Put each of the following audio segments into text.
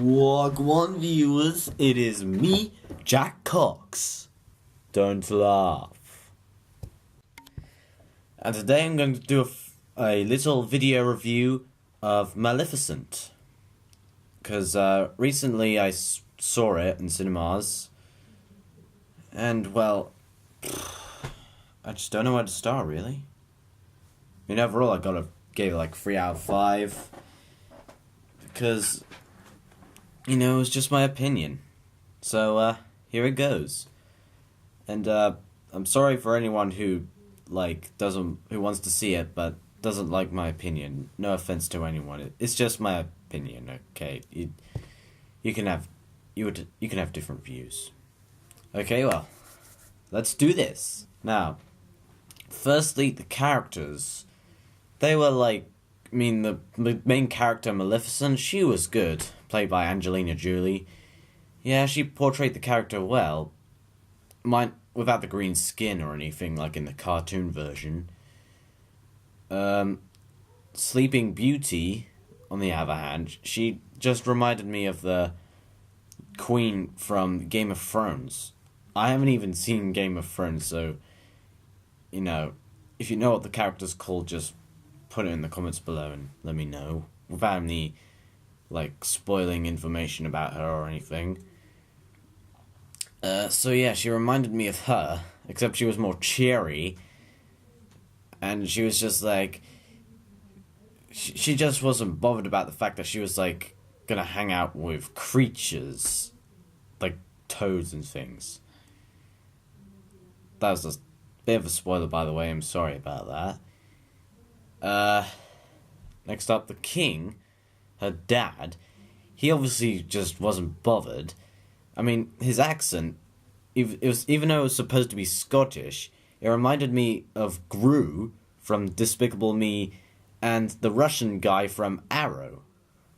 Wagwan viewers, it is me, Jack Cox. Don't laugh. And today I'm going to do a little video review of Maleficent. Because recently I saw it in cinemas. And, well, I just don't know where to start, really. I mean, overall I gave it like 3 out of 5. Because, you know, it was just my opinion. So, here it goes. And, I'm sorry for anyone who, who wants to see it, but doesn't like my opinion. No offense to anyone. It's just my opinion, okay? You can have different views. Okay, well, let's do this. Now, firstly, the characters. They were the main character, Maleficent, she was good, played by Angelina Jolie. Yeah, she portrayed the character well, without the green skin or anything like in the cartoon version. Sleeping Beauty, on the other hand, she just reminded me of the Queen from Game of Thrones. I haven't even seen Game of Thrones, so, you know, if you know what the character's called, just put it in the comments below and let me know, without any, spoiling information about her or anything. So yeah, she reminded me of her, except she was more cheery, and she was just she just wasn't bothered about the fact that she was, gonna hang out with creatures, like toads and things. That was a bit of a spoiler, by the way, I'm sorry about that. Next up, the king, her dad, he obviously just wasn't bothered. I mean, his accent, even though it was supposed to be Scottish, it reminded me of Gru from Despicable Me and the Russian guy from Arrow,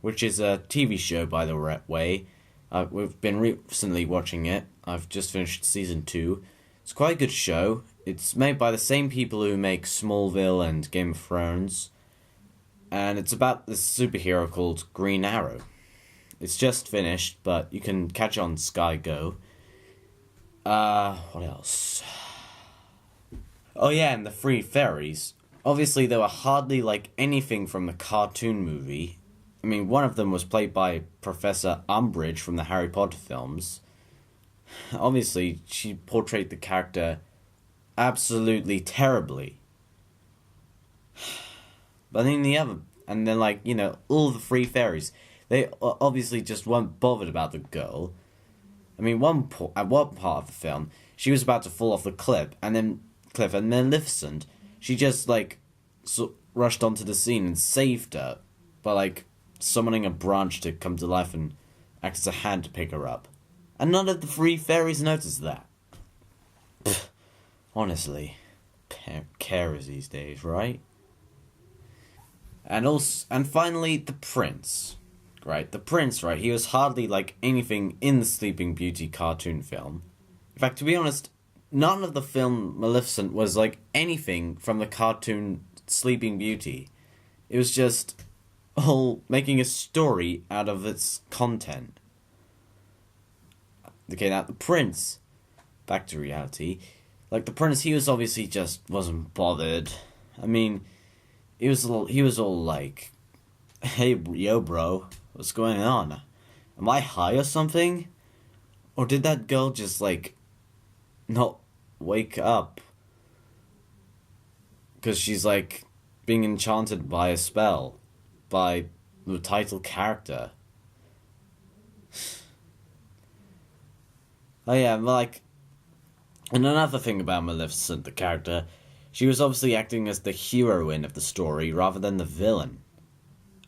which is a TV show, by the way. We've been recently watching it. I've just finished season 2. It's quite a good show. It's made by the same people who make Smallville and Game of Thrones. And it's about this superhero called Green Arrow. It's just finished, but you can catch it on Sky Go. What else? Oh yeah, and the 3 fairies. Obviously, they were hardly like anything from the cartoon movie. I mean, one of them was played by Professor Umbridge from the Harry Potter films. Obviously, she portrayed the character absolutely terribly. But then all the 3 fairies, they obviously just weren't bothered about the girl. I mean, at one part of the film, she was about to fall off the cliff, and then Maleficent, she just rushed onto the scene and saved her by summoning a branch to come to life and act as a hand to pick her up. And none of the 3 fairies noticed that. Pfft, honestly, carers these days, right? And finally, the prince. Right, the prince, right, he was hardly like anything in the Sleeping Beauty cartoon film. In fact, to be honest, none of the film Maleficent was like anything from the cartoon Sleeping Beauty. It was just all making a story out of its content. Okay, now the prince, back to reality, the prince, he was obviously just wasn't bothered. I mean, he was all like, hey, yo, bro, what's going on? Am I high or something? Or did that girl just, not wake up? Because she's, being enchanted by a spell. By the title character. Oh yeah, and another thing about Maleficent, the character, she was obviously acting as the heroine of the story rather than the villain.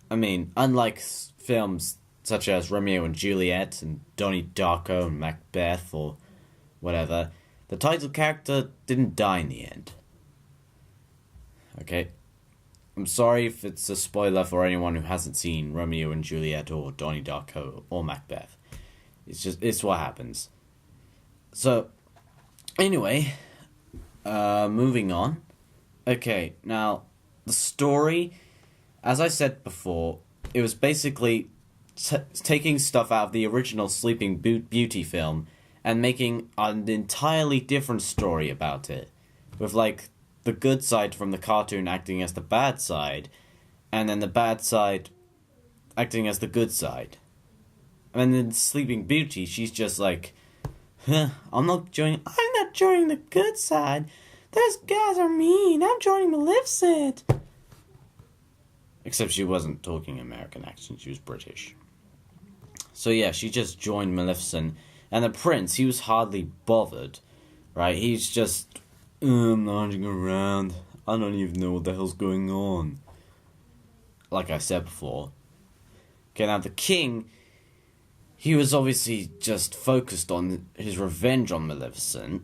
I mean, unlike films such as Romeo and Juliet and Donnie Darko and Macbeth or whatever, the title character didn't die in the end. Okay? I'm sorry if it's a spoiler for anyone who hasn't seen Romeo and Juliet or Donnie Darko or Macbeth. It's what happens. So, anyway, moving on. Okay, now, the story, as I said before, it was basically taking stuff out of the original Sleeping Beauty film and making an entirely different story about it, with like the good side from the cartoon acting as the bad side, and then the bad side acting as the good side. And in Sleeping Beauty, she's just like, I'm not joining the good side. Those guys are mean. I'm joining Maleficent. Except she wasn't talking American accent. She was British. So yeah, she just joined Maleficent. And the prince, he was hardly bothered. Right? He's just, I'm lounging around. I don't even know what the hell's going on. Like I said before. Okay, now the king, he was obviously just focused on his revenge on Maleficent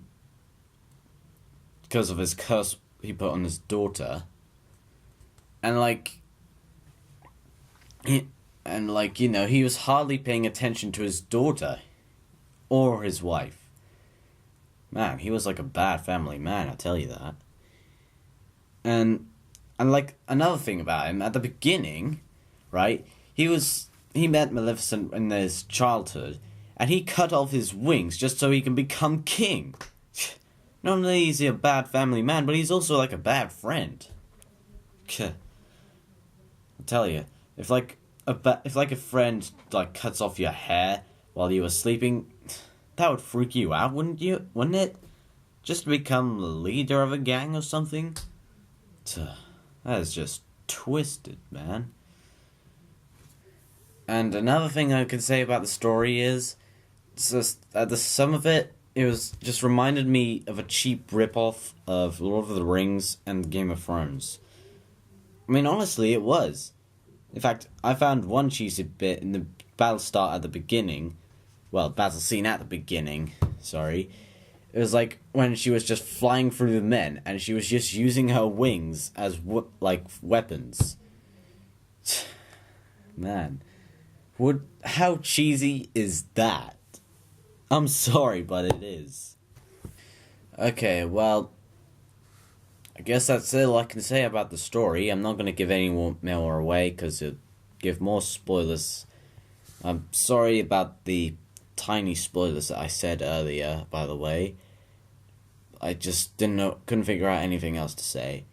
because of his curse he put on his daughter. And he was hardly paying attention to his daughter or his wife. Man, he was like a bad family man, I tell you that. And like another thing about him, at the beginning, right, he met Maleficent in his childhood, and he cut off his wings just so he can become king. Not only is he a bad family man, but he's also like a bad friend. I tell you, if a friend like cuts off your hair while you were sleeping, that would freak you out, wouldn't it? Just to become the leader of a gang or something? That is just twisted, man. And another thing I can say about the story is, some of it was just reminded me of a cheap ripoff of Lord of the Rings and Game of Thrones. I mean, honestly, it was. In fact, I found one cheesy bit in the battle start at the beginning. Well, battle scene at the beginning, sorry. It was like when she was just flying through the men, and she was just using her wings as, weapons. Man. How cheesy is that? I'm sorry, but it is. Okay, well, I guess that's all I can say about the story. I'm not going to give any more away, because it'll give more spoilers. I'm sorry about the tiny spoilers that I said earlier, by the way. I just couldn't figure out anything else to say.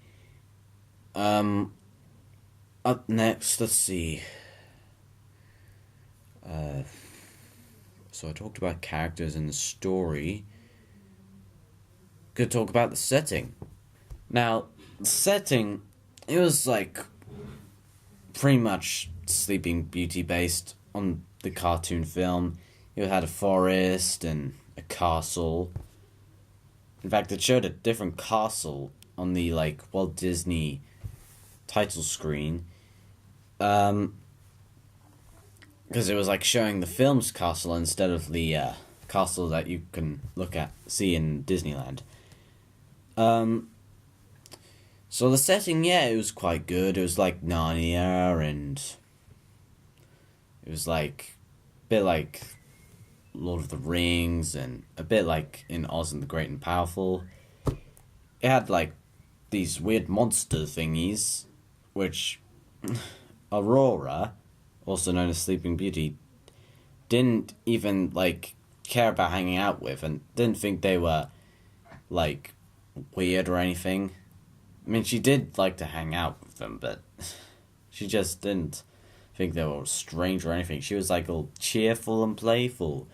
Up next, let's see. So I talked about characters in the story. Could talk about the setting. Now, the setting, it was like pretty much Sleeping Beauty based on the cartoon film. You had a forest and a castle. In fact, it showed a different castle on the Walt Disney title screen. Because it was showing the film's castle instead of the castle that you can see in Disneyland. So the setting, yeah, it was quite good. It was like Narnia, and it was a bit like Lord of the Rings, and a bit like in Oz and the Great and Powerful. It had these weird monster thingies, which Aurora, also known as Sleeping Beauty, didn't even care about hanging out with, and didn't think they were weird or anything. I mean, she did like to hang out with them, but she just didn't think they were strange or anything. She was all cheerful and playful,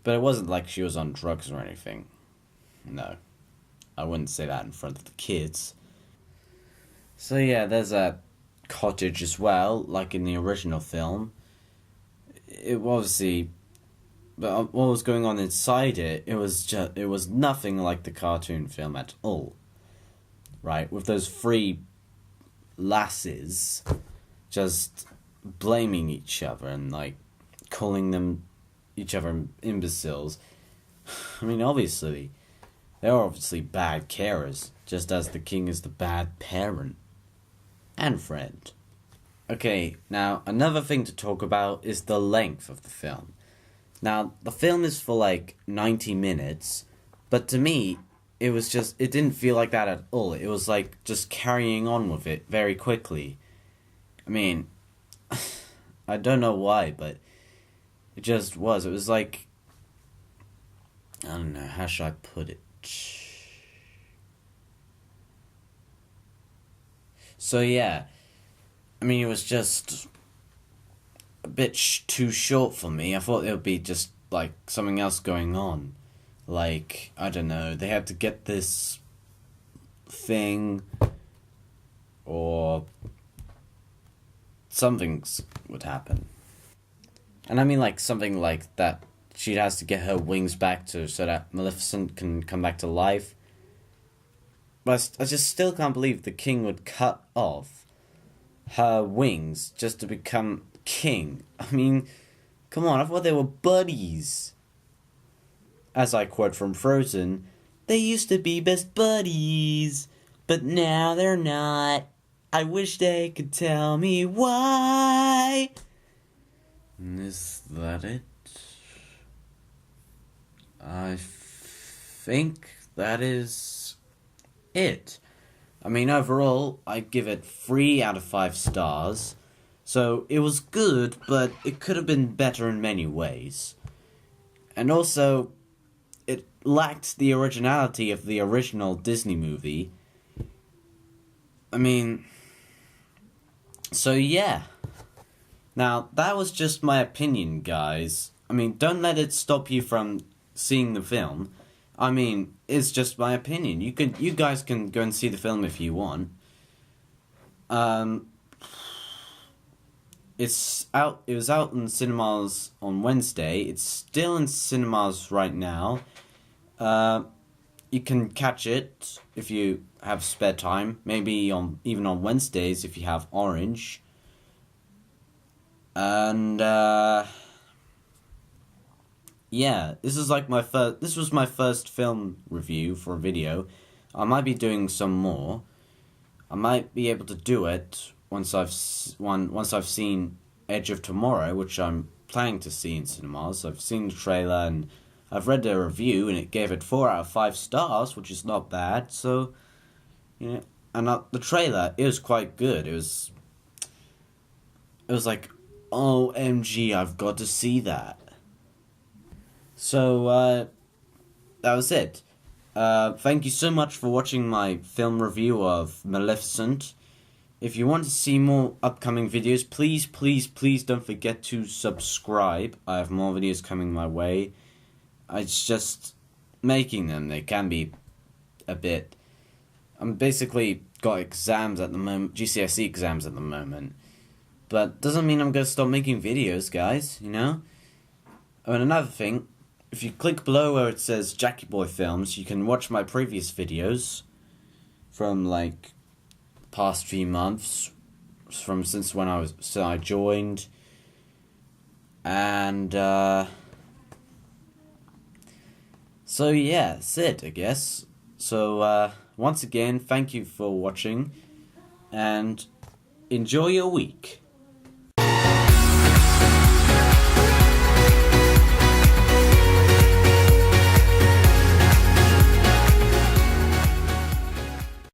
but it wasn't like she was on drugs or anything. No, I wouldn't say that in front of the kids. So yeah, there's a cottage as well, like in the original film. It obviously, but what was going on inside it, it was nothing like the cartoon film at all. Right, with those three lasses just blaming each other and calling each other imbeciles. I mean, obviously, they're obviously bad carers, just as the king is the bad parent and friend. Okay, now another thing to talk about is the length of the film. Now, the film is for 90 minutes, but to me, it didn't feel like that at all. It was just carrying on with it very quickly. I mean, I don't know why, but it just was. It was like, I don't know, how should I put it? So yeah, I mean, it was just a bit too short for me. I thought there would be just like something else going on. Like, I don't know, they had to get this thing, or something would happen. And I mean, like, something like that. She has to get her wings back so that Maleficent can come back to life. But I just still can't believe the king would cut off her wings just to become king. I mean, come on, I thought they were buddies. As I quote from Frozen, they used to be best buddies, but now they're not. I wish they could tell me why. Is that it? I think that is it. I mean, overall, I'd give it 3 out of 5 stars. So, it was good, but it could have been better in many ways. And also, it lacked the originality of the original Disney movie. I mean, so yeah. Now, that was just my opinion, guys. I mean, don't let it stop you from seeing the film. I mean, it's just my opinion. You guys can go and see the film if you want. It was out in cinemas on Wednesday. It's still in cinemas right now. You can catch it if you have spare time. Maybe even on Wednesdays if you have Orange. And yeah, this was my first film review for a video. I might be doing some more. I might be able to do it once I've seen Edge of Tomorrow, which I'm planning to see in cinemas. I've seen the trailer and I've read the review, and it gave it 4 out of 5 stars, which is not bad. So, you know, and the trailer, it was quite good. It was like, OMG, I've got to see that. So, that was it. Thank you so much for watching my film review of Maleficent. If you want to see more upcoming videos, please don't forget to subscribe. I have more videos coming my way. It's just making them. They can be a bit... I'm basically got exams at the moment, GCSE exams at the moment. But doesn't mean I'm going to stop making videos, guys, you know? Oh, and another thing, if you click below where it says Jackyboy Films, you can watch my previous videos from, like, past few months, since I joined. And, so yeah, that's it, I guess. So, once again, thank you for watching, and enjoy your week.